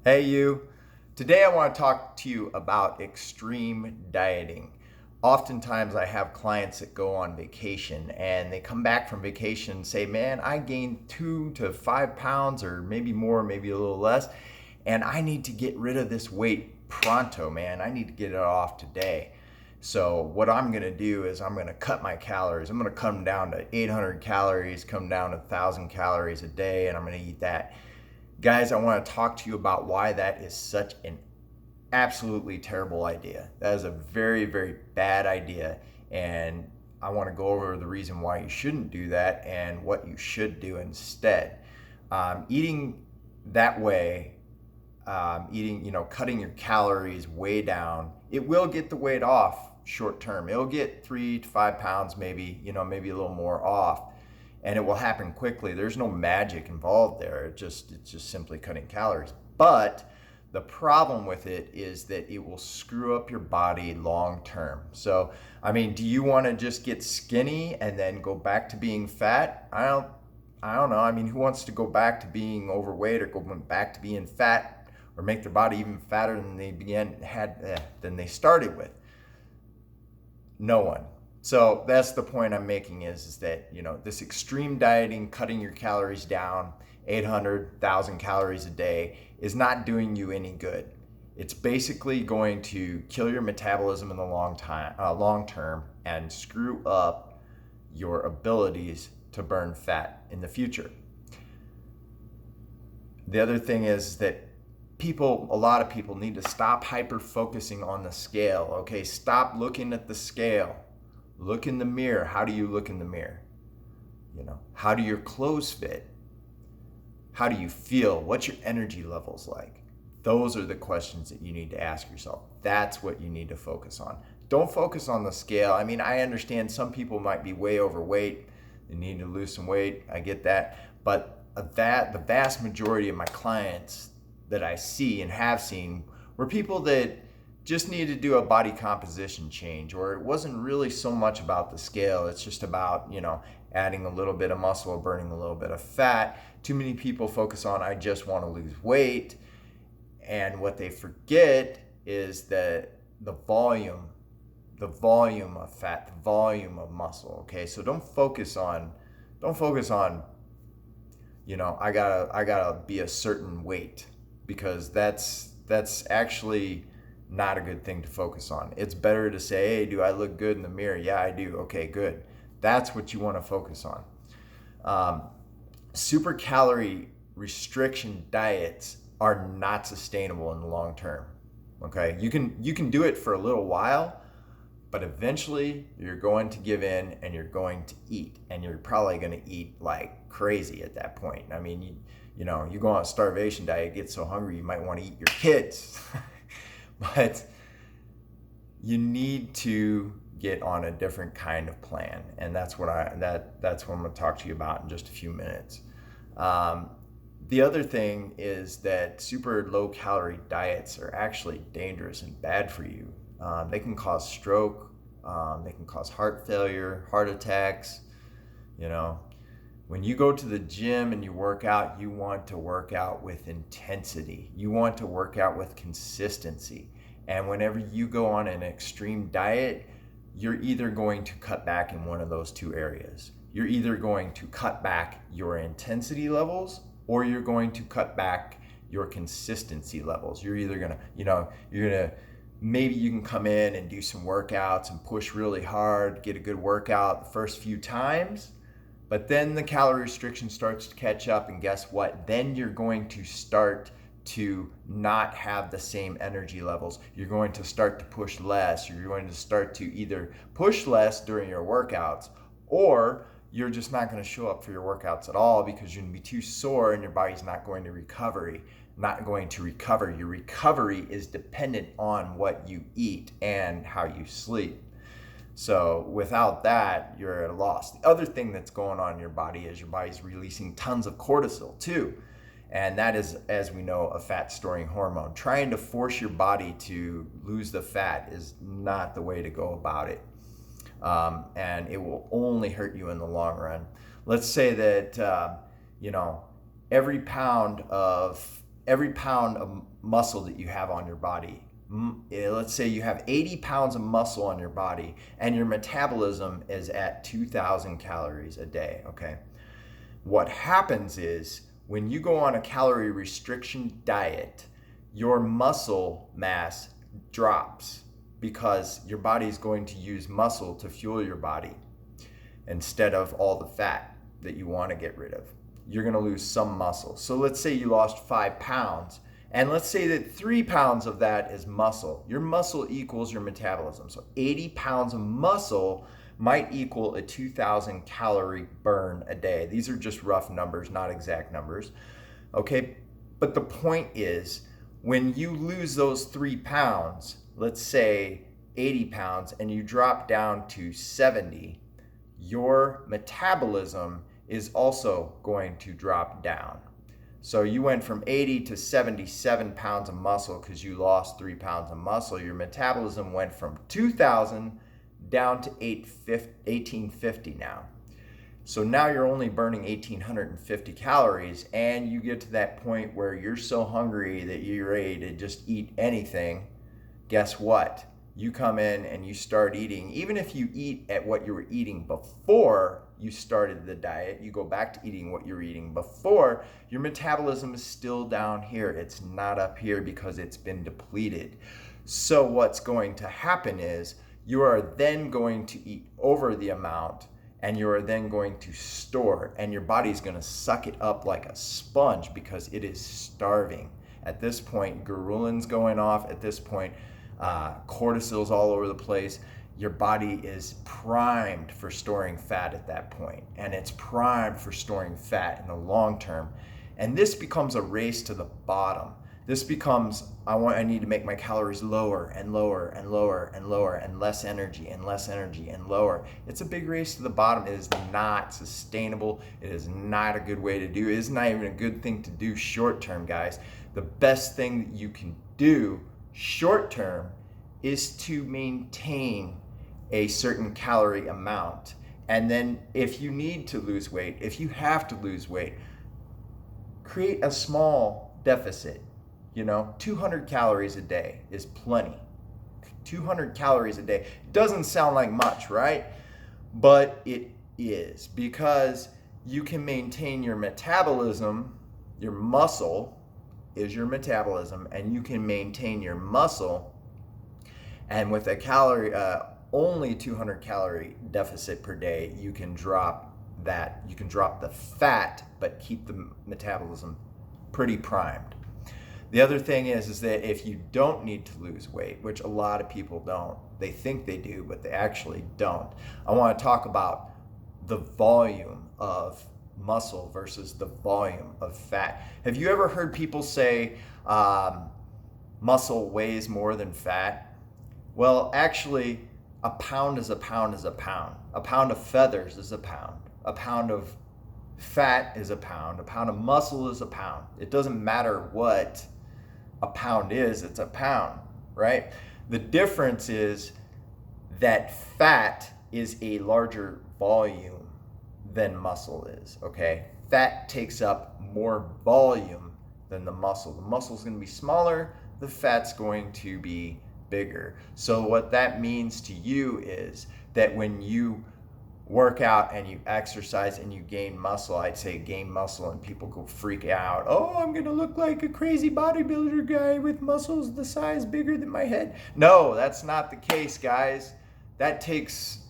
Hey, you. Today I want to talk to you about extreme dieting. Oftentimes, I have clients that go on vacation and they come back from vacation and say, man, I gained 2 to 5 pounds, or maybe more, maybe a little less, and I need to get rid of this weight pronto, man. I need to get it off today. So, what I'm going to do is I'm going to cut my calories. I'm going to come down to 800 calories, come down to 1,000 calories a day, and I'm going to eat that. Guys, I want to talk to you about why that is such an absolutely terrible idea. That is a very, very bad idea. And I want to go over the reason why you shouldn't do that and what you should do instead. Eating that way, cutting your calories way down, it will get the weight off short term. It'll get 3 to 5 pounds, maybe a little more off, and it will happen quickly. There's no magic involved there. It's just simply cutting calories. But the problem with it is that it will screw up your body long term. So, do you want to just get skinny and then go back to being fat? I don't know. Who wants to go back to being overweight or go back to being fat or make their body even fatter than they started with? No one. So that's the point I'm making is that, this extreme dieting, cutting your calories down, 800, 1,000 calories a day is not doing you any good. It's basically going to kill your metabolism in the long term and screw up your abilities to burn fat in the future. The other thing is that a lot of people need to stop hyper focusing on the scale. Okay, stop looking at the scale. Look in the mirror. How do you look in the mirror? How do your clothes fit? How do you feel? What's your energy levels like? Those are the questions that you need to ask yourself. That's what you need to focus on. Don't focus on the scale. I understand some people might be way overweight. They need to lose some weight. I get that. But the vast majority of my clients that I see and have seen were people that just needed to do a body composition change, or it wasn't really so much about the scale. It's just about, adding a little bit of muscle or burning a little bit of fat. Too many people focus on, I just want to lose weight. And what they forget is that the volume of fat, the volume of muscle. Okay. So don't focus on, I gotta be a certain weight, because that's actually not a good thing to focus on. It's better to say, hey, do I look good in the mirror? Yeah, I do. Okay, good. That's what you want to focus on. Super calorie restriction diets are not sustainable in the long term. Okay, you can do it for a little while, but eventually you're going to give in and you're going to eat, and you're probably going to eat like crazy at that point. You go on a starvation diet, get so hungry you might want to eat your kids. But you need to get on a different kind of plan, and that's what I'm going to talk to you about in just a few minutes. The other thing is that super low calorie diets are actually dangerous and bad for you. They can cause stroke. They can cause heart failure, heart attacks. When you go to the gym and you work out, you want to work out with intensity. You want to work out with consistency. And whenever you go on an extreme diet, you're either going to cut back in one of those two areas. You're either going to cut back your intensity levels, or you're going to cut back your consistency levels. You're either maybe you can come in and do some workouts and push really hard, get a good workout the first few times. But then the calorie restriction starts to catch up, and guess what? Then you're going to start to not have the same energy levels. You're going to start to push less. You're going to start to either push less during your workouts, or you're just not going to show up for your workouts at all, because you're going to be too sore and your body's not going to recover. Your recovery is dependent on what you eat and how you sleep. So without that, you're at a loss. The other thing that's going on in your body is your body's releasing tons of cortisol too. And that is, as we know, a fat storing hormone. Trying to force your body to lose the fat is not the way to go about it. And it will only hurt you in the long run. Let's say that, every pound of every pound of muscle that you have on your body, let's say you have 80 pounds of muscle on your body and your metabolism is at 2,000 calories a day, okay? What happens is when you go on a calorie restriction diet, your muscle mass drops because your body is going to use muscle to fuel your body instead of all the fat that you want to get rid of. You're going to lose some muscle. So let's say you lost 5 pounds, and let's say that 3 pounds of that is muscle. Your muscle equals your metabolism. So 80 pounds of muscle might equal a 2,000 calorie burn a day. These are just rough numbers, not exact numbers. Okay, but the point is, when you lose those 3 pounds, let's say 80 pounds, and you drop down to 70, your metabolism is also going to drop down. So you went from 80 to 77 pounds of muscle because you lost 3 pounds of muscle. Your metabolism went from 2,000 down to 1,850 now. So now you're only burning 1,850 calories, and you get to that point where you're so hungry that you're ready to just eat anything. Guess what? You come in and you start eating. Even if you eat at what you were eating before you started the diet, you go back to eating what you were eating before, your metabolism is still down here. It's not up here because it's been depleted. So what's going to happen is you are then going to eat over the amount, and you are then going to store, and your body's going to suck it up like a sponge because it is starving. At this point, ghrelin's going off. At this point, cortisol's all over the place. Your body is primed for storing fat at that point, and it's primed for storing fat in the long term. And this becomes a race to the bottom. This becomes, I need to make my calories lower and lower and lower and lower, and less energy and less energy and lower. It's a big race to the bottom. It is not sustainable. It is not a good way to do. It is not even a good thing to do short term, guys. The best thing that you can do short term is to maintain a certain calorie amount. And then if you need to lose weight, if you have to lose weight, create a small deficit. 200 calories a day is plenty. 200 calories a day doesn't sound like much, right? But it is, because you can maintain your metabolism. Your muscle is your metabolism, and you can maintain your muscle. And with a only 200 calorie deficit per day, you can drop that. You can drop the fat, but keep the metabolism pretty primed. The other thing is that if you don't need to lose weight, which a lot of people don't, they think they do, but they actually don't. I want to talk about the volume of muscle versus the volume of fat. Have you ever heard people say muscle weighs more than fat? Well, actually, a pound is a pound is a pound. A pound of feathers is a pound. A pound of fat is a pound. A pound of muscle is a pound. It doesn't matter what a pound is, it's a pound, right? The difference is that fat is a larger volume than muscle is, okay? Fat takes up more volume than the muscle. The muscle is going to be smaller, the fat's going to be bigger. So what that means to you is that when you work out and you exercise and you gain muscle, I'd say gain muscle, and people go freak out. Oh, I'm gonna look like a crazy bodybuilder guy with muscles the size bigger than my head. No, that's not the case, guys. That takes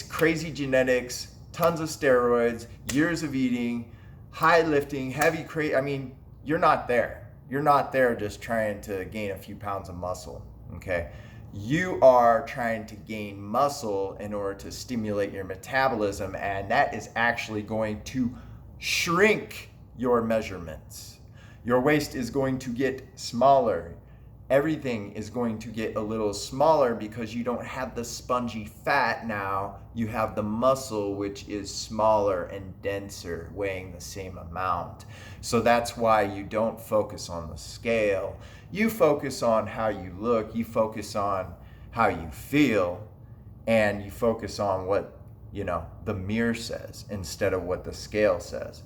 crazy genetics, tons of steroids, years of eating, high lifting, heavy you're not there. You're not there just trying to gain a few pounds of muscle, okay? You are trying to gain muscle in order to stimulate your metabolism, and that is actually going to shrink your measurements. Your waist is going to get smaller. Everything is going to get a little smaller because you don't have the spongy fat now. You have the muscle, which is smaller and denser, weighing the same amount. So that's why you don't focus on the scale. You focus on how you look, you focus on how you feel, and you focus on what, the mirror says instead of what the scale says.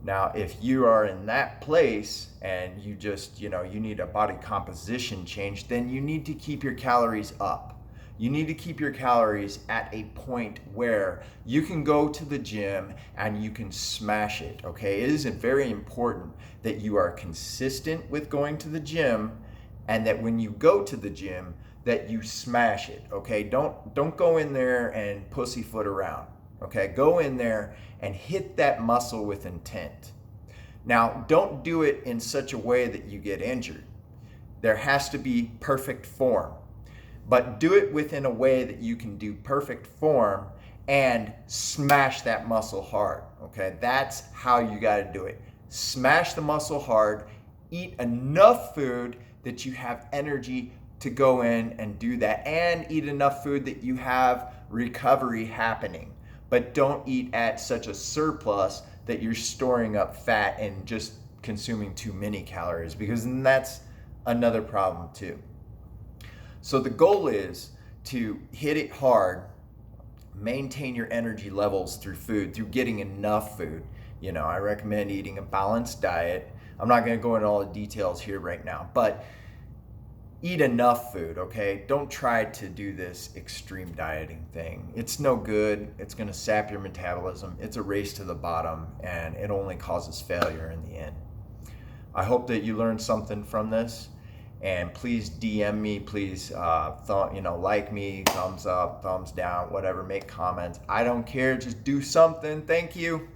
Now, if you are in that place and you just, you need a body composition change, then you need to keep your calories up. You need to keep your calories at a point where you can go to the gym and you can smash it, okay? It is very important that you are consistent with going to the gym, and that when you go to the gym that you smash it, okay? Don't go in there and pussyfoot around, okay? Go in there and hit that muscle with intent. Now, don't do it in such a way that you get injured. There has to be perfect form, but do it within a way that you can do perfect form and smash that muscle hard, okay? That's how you got to do it. Smash the muscle hard, eat enough food that you have energy to go in and do that, and eat enough food that you have recovery happening. But don't eat at such a surplus that you're storing up fat and just consuming too many calories, because then that's another problem too. So the goal is to hit it hard, maintain your energy levels through food, through getting enough food. I recommend eating a balanced diet. I'm not going to go into all the details here right now, but eat enough food, okay? Don't try to do this extreme dieting thing. It's no good. It's going to sap your metabolism. It's a race to the bottom, and it only causes failure in the end. I hope that you learned something from this, and please DM me, please like me, thumbs up, thumbs down, whatever, make comments. I don't care, just do something. Thank you.